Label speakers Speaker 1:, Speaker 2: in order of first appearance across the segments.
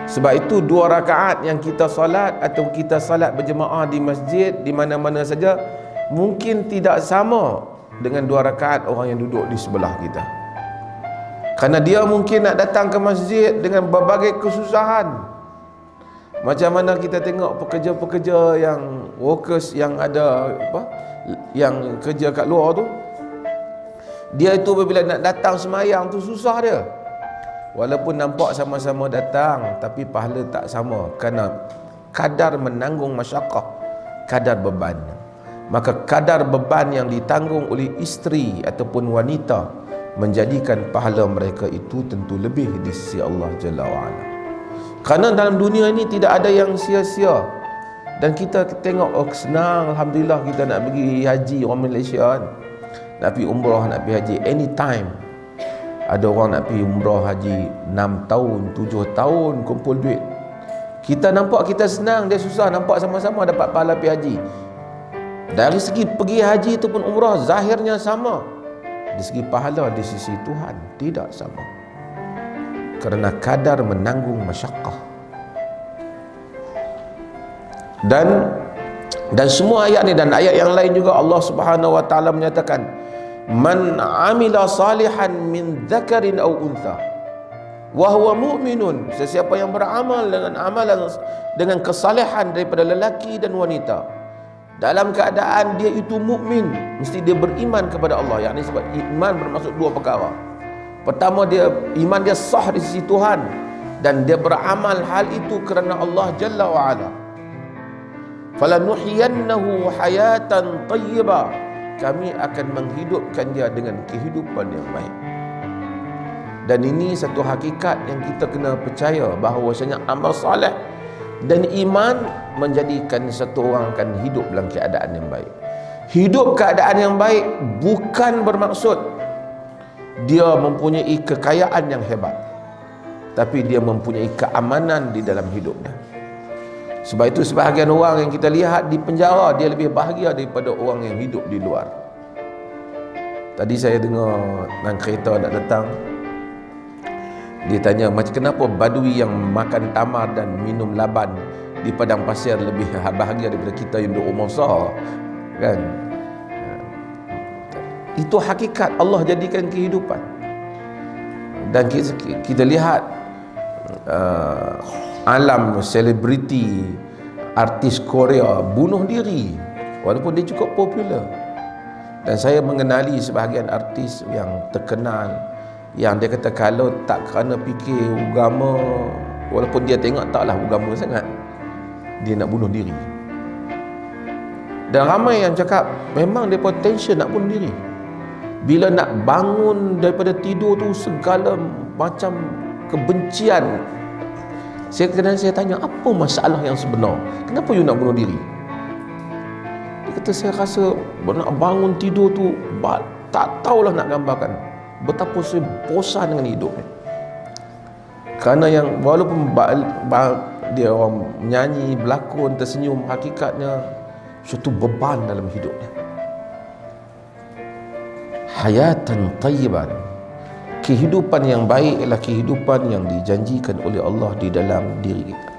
Speaker 1: Sebab itu 2 rakaat yang kita solat atau kita salat berjemaah di masjid di mana-mana saja mungkin tidak sama dengan 2 rakaat orang yang duduk di sebelah kita. Karena dia mungkin nak datang ke masjid dengan berbagai kesusahan. Macam mana kita tengok pekerja-pekerja yang workers yang ada yang kerja kat luar tu, dia itu apabila nak datang semayang tu susah dia. Walaupun nampak sama-sama datang, tapi pahala tak sama, kerana kadar menanggung masyaqqah, kadar beban. Maka kadar beban yang ditanggung oleh isteri ataupun wanita menjadikan pahala mereka itu tentu lebih di sisi Allah Jalla wa'ala. Kerana dalam dunia ini tidak ada yang sia-sia. Dan kita tengok, oh senang, Alhamdulillah kita nak pergi haji, orang Malaysia kan, nak pergi umrah, nak pergi haji anytime. Ada orang nak pergi umrah haji 6 tahun, 7 tahun kumpul duit. Kita nampak kita senang, dia susah. Nampak sama-sama dapat pahala pergi haji. Dari segi pergi haji itu pun umrah zahirnya sama. Di segi pahala di sisi Tuhan tidak sama. Kerana kadar menanggung masyaqqah. Dan semua ayat ni dan ayat yang lain juga Allah Subhanahu wa taala menyatakan, man amila salihan min dzakarin aw untha wa huwa mu'minun, sesiapa yang beramal dengan amalan dengan kesalehan daripada lelaki dan wanita dalam keadaan dia itu mukmin, mesti dia beriman kepada Allah. Yakni sebab iman bermaksud 2 perkara. Pertama, dia iman dia sah di sisi Tuhan, dan dia beramal hal itu kerana Allah Jalla wa ala. Falanuhyiyannahu hayatan tayyibah, kami akan menghidupkan dia dengan kehidupan yang baik. Dan ini satu hakikat yang kita kena percaya, bahawasanya amal soleh dan iman menjadikan satu orang akan hidup dalam keadaan yang baik. Hidup keadaan yang baik bukan bermaksud dia mempunyai kekayaan yang hebat, tapi dia mempunyai keamanan di dalam hidupnya. Sebab itu sebahagian orang yang kita lihat di penjara, dia lebih bahagia daripada orang yang hidup di luar. Tadi saya dengar dalam kereta nak datang, dia tanya macam kenapa badui yang makan tamar dan minum laban di padang pasir lebih bahagia daripada kita yang duduk rumah besar, kan? Itu hakikat Allah jadikan kehidupan. Dan kita lihat alam selebriti, artis Korea bunuh diri walaupun dia cukup popular. Dan saya mengenali sebahagian artis yang terkenal yang dia kata kalau tak kerana fikir agama, walaupun dia tengok taklah agama sangat, dia nak bunuh diri. Dan ramai yang cakap memang dia potential nak bunuh diri. Bila nak bangun daripada tidur tu segala macam kebencian. Saya tanya, apa masalah yang sebenar? Kenapa you nak bunuh diri? Dia kata, saya rasa nak bangun tidur tu tak tahulah nak gambarkan betapa saya bosan dengan hidup ni. Kerana yang walaupun dia orang menyanyi, berlakon, tersenyum, hakikatnya suatu beban dalam hidupnya. Hayatan tayyiban, kehidupan yang baik ialah kehidupan yang dijanjikan oleh Allah di dalam diri kita.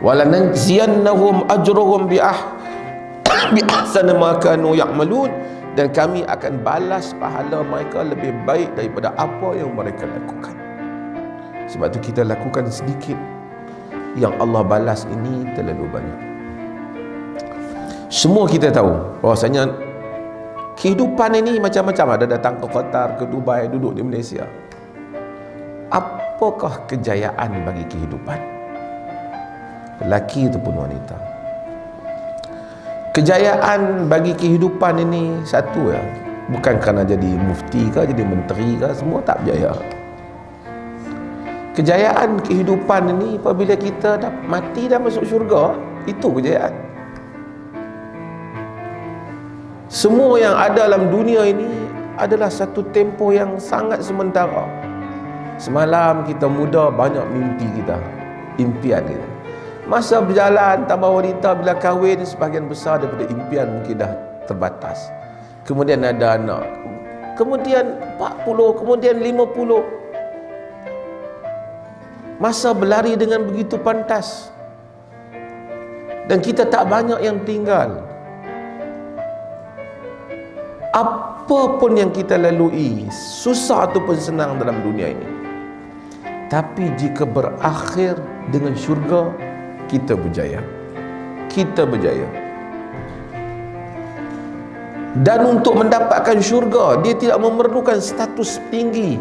Speaker 1: Walanajziyannahum ajruhum bi ahsani ma kanu ya'malun, dan kami akan balas pahala mereka lebih baik daripada apa yang mereka lakukan. Sebab itu kita lakukan sedikit, yang Allah balas ini terlalu banyak. Semua kita tahu bahwasanya kehidupan ini macam-macam. Ada datang ke Qatar, ke Dubai, duduk di Malaysia. Apakah kejayaan bagi kehidupan? Lelaki ataupun wanita. Kejayaan bagi kehidupan ini satu ya. Bukan kerana jadi mufti ke, jadi menteri ke, semua tak berjaya. Kejayaan kehidupan ini apabila kita dah mati dah masuk syurga, itu kejayaan. Semua yang ada dalam dunia ini adalah satu tempoh yang sangat sementara. Semalam kita muda, banyak mimpi kita, impian kita. Masa berjalan, tambah wanita, bila kahwin, sebahagian besar daripada impian mungkin dah terbatas. Kemudian ada anak, kemudian 40, kemudian 50. Masa berlari dengan begitu pantas, dan kita tak banyak yang tinggal. Apa pun yang kita lalui, susah ataupun senang dalam dunia ini, tapi jika berakhir dengan syurga, kita berjaya. Kita berjaya. Dan untuk mendapatkan syurga, dia tidak memerlukan status tinggi,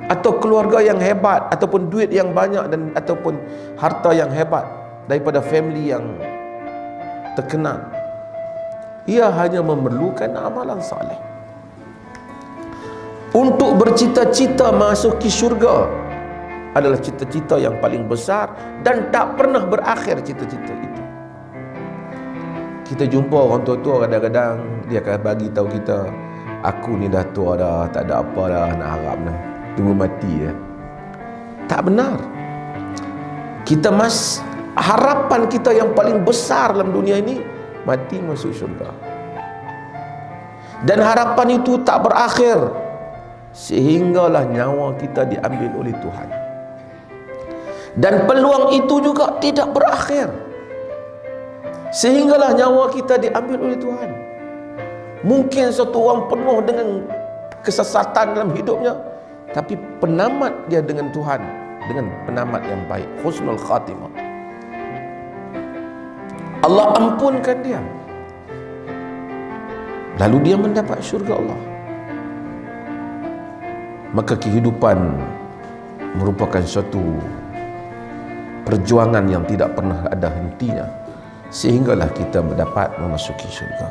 Speaker 1: atau keluarga yang hebat, ataupun duit yang banyak, dan ataupun harta yang hebat daripada family yang terkenal. Ia hanya memerlukan amalan saleh. Untuk bercita-cita masuki syurga adalah cita-cita yang paling besar dan tak pernah berakhir cita-cita itu. Kita jumpa orang tua-tua, kadang-kadang dia akan bagi tahu kita, aku ni dah tua dah, tak ada apa dah nak harap dah, tunggu mati ya. Tak benar. Harapan kita yang paling besar dalam dunia ini, mati masuk syurga. Dan harapan itu tak berakhir sehinggalah nyawa kita diambil oleh Tuhan. Dan peluang itu juga tidak berakhir sehinggalah nyawa kita diambil oleh Tuhan. Mungkin satu orang penuh dengan kesesatan dalam hidupnya, tapi penamat dia dengan Tuhan dengan penamat yang baik, husnul khatimah. Allah ampunkan dia, lalu dia mendapat syurga Allah. Maka kehidupan merupakan suatu perjuangan yang tidak pernah ada hentinya, sehinggalah kita dapat memasuki syurga.